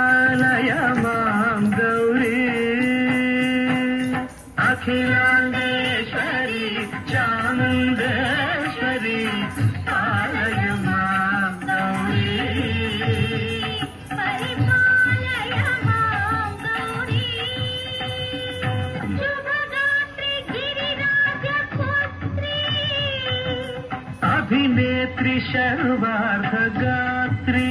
पालय मां गौरी अखिलांडेश्वरी चामुंडेश्वरी पालय मां गौरी परिपालय मां गौरी शुभगात्री गिरिराजपुत्री अभिनेत्री सर्वार्थगात्री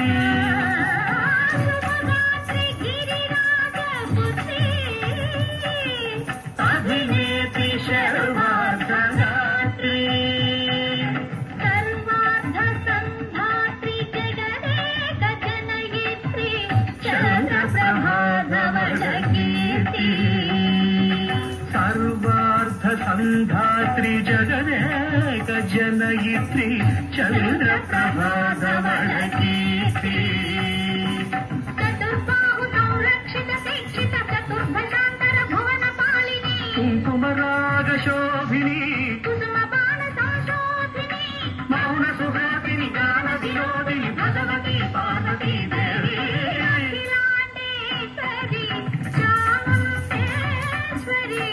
सर्वार्थसंधात्री जगदेक जनयित्री चंद्रप्रभा धवल कीर्ति चतुर्बाहु संरक्षित शिक्षित चतुर्भुजांतर भुवन पालिनी कुंकुमराग शोभिनी कुसुम बाण संशोधिनी मौन सुहासिनी गान विनोदिनी भगवती पार्वती देवी अखिलांडेश्वरी चामुंडेश्वरी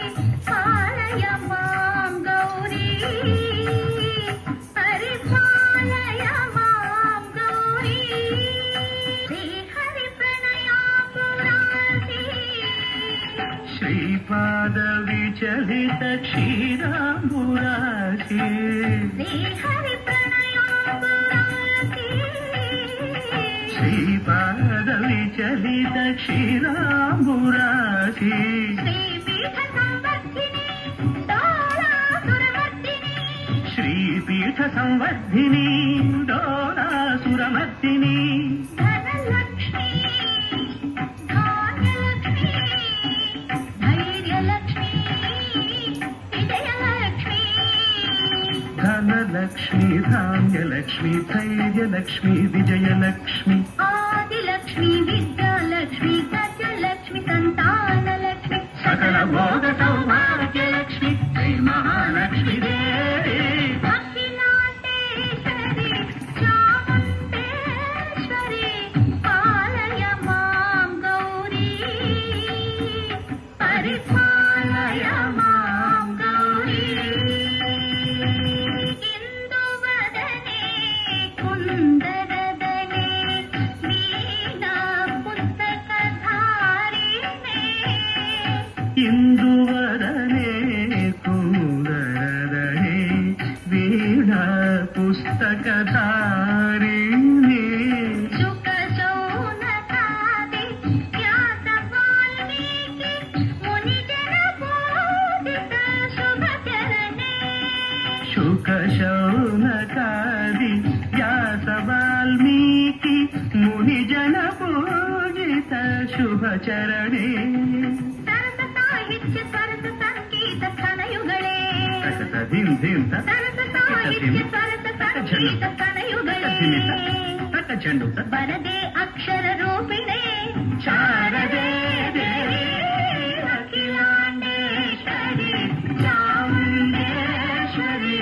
पालय मां गौरी परिपालय मां गौरी श्रीहरि प्रणयापुरासी श्रीपाद विचलित क्षीराम्बुरासी श्रीहरि प्रणयापुरासी श्रीपाद विचलित क्षीराम्बुरासी श्रीपीठ संवर्धिनी डोलासुरमर्दिनी श्रीपीठ संवर्धिनी डोलासुरमर्दिनी धनलक्ष्मी धान्यलक्ष्मी धैर्यलक्ष्मी विजयलक्ष्मी धनलक्ष्मी धान्यलक्ष्मी धैर्यलक्ष्मी विजयलक्ष्मी आदिलक्ष्मी विद्यालक्ष्मी गजलक्ष्मी संतानलक्ष्मी सकल भोग सौभाग्यलक्ष्मी श्री महालक्ष्मी देवी अखिलांडेश्वरी चामुंडेश्वरी पालय मां गौरी परिपालय मां गौरी इंदुवदने कुंदरदने वीणा पुस्तकधारिणे इंदुवदने कुंदरदने वीणा पुस्तकधारिणी शुक शौनकादि व्यास वाल्मीकि मुनिजन पूजित शुभचरणे शुक शौनकादि व्यास वाल्मीकि मुनिजन पूजित शुभचरणे सरस साहित्य सरस संगीत स्तनयुगळे तकत धिं धिं सरस साहित्य सरस संगीत स्तनयुगळे तक चंडु वरदे अक्षर रूपिणे शारदे देवी अखिलांडेश्वरी चामुंडेश्वरी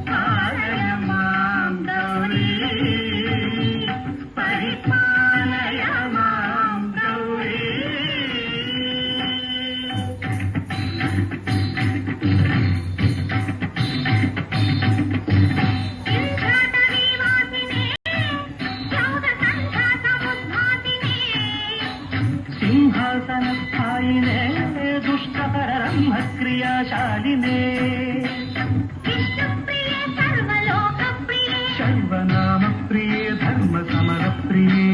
पालय मां गौरी परिपालय मां गौरी इंद्राटवीवासिने चौदसंख्यासमुद्घाटिने सिंहासनस्थायिने दुष्टपरब्रह्मक्रियाशालिने विष्णुप्रिये सर्वलोकप्रिये शैवनामप्रिये धर्मसमरप्रिये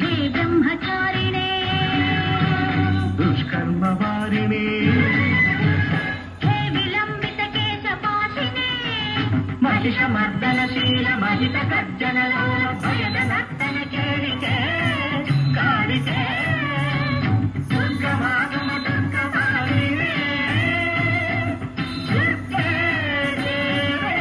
हे ब्रह्मचारिणे दुष्कर्मवारिणे हे विलम्बित केशपाशिने महिषमर्दनशील महित गर्जनलोल भयद नर्तन केलिके कालिके दुर्गमागम दुर्गमालिने दुर्गे देवे